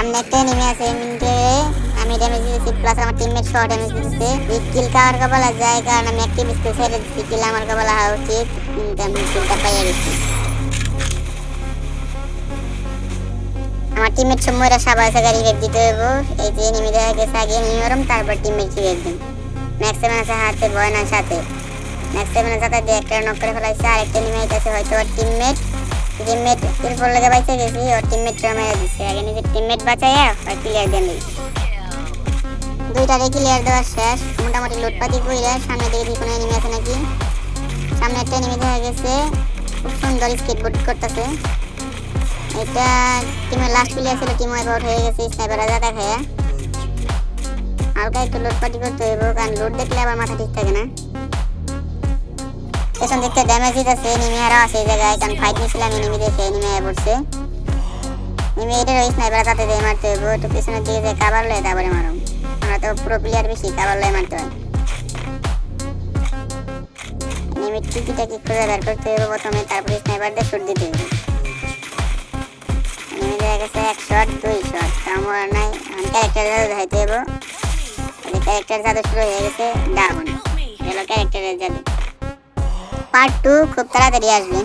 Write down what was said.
সামনে একটা এনিমি আছে, এনিমিকে আমি ড্যামেজ দিয়েছি প্লাস আমার টিমমেট শর্ট ড্যামেজ দিতেছে। এই কিল কার কপালে যায় কারণ আমি অ্যাক্টিভ স্কিল ছেড়ে দিচ্ছি, কিল আমার কপালে হওয়া উচিত কিন্তু আমি কিলটা পাইয়া গেছি। আমার টিমমেট সময়রা সবাই আছে গাড়ি রিভাইভ দিতে হইব। এই যে এনিমি দেখা গেছে আগে নিয়রম তারপর টিমমেট রিভাইভ দিন। ম্যাক্সিমাম আছে হাতে ভয় না সাথে, ম্যাক্সিমামের সাথে দিয়ে একটা নক করে ফেলাইছে। আরেকটা এনিমি আইতাছে হয়তো ওর টিমমেট এরপর লেগে বাইচে গেছি, ওর টিমমেটটা মেরে দিচ্ছে। আগে নিজের টিমমেট বাঁচাইয়া ওর ক্লিয়ার দেন। দুইটারে ক্লিয়ার দেওয়া শেষ, মোটামুটি লুটপাতি কইরা সামনে দিকে কোনো এনিমি আছে নাকি। সামনে একটা এনিমি দেখা গেছে, খুব সুন্দর স্কেটবোর্ড করতেছে। এটা টিমের লাস্ট প্লেয়ার ছিল, টিম ওয়াইপ আউট হয়ে গেছে স্নাইপাররা যা দেখায়। হালকা একটু লুটপাটি করতে হইব কারণ লুট দেখলে আবার মাথা ঠিক থাকে না। পেছন দিকতে ড্যামেজ দিতেছে, এনিমি আরও আছে এই জায়গায় কারণ ফাইট নিয়েছিলাম এনিমি দেখে এনিমি আয়া পড়ছে। এনিমি এটার ওই স্নাইপার যাতে দিয়ে মারতে হইব, একটু পেছনের দিকে যে কাভার লয় তারপরে মারো। আমরা তো পুরো প্লেয়ার বেশি, কাভার লয় মারতে হয়। এনিমির টিকিটাকে খুঁজে বের করতে হইব প্রথমে, তারপরে স্নাইপার দিয়ে শুট দিতে হইব। এনিমি দেখা গেছে 1 শট 2 শট, আমার নাই ক্যারেক্টার জাদু দেখাইতে হইব। ক্যারেক্টার জাদু শুরু হয়ে গেছে, ডাউন গেল ক্যারেক্টারের জাদু। পার্ট 2 খুব তাড়াতাড়ি আসবে।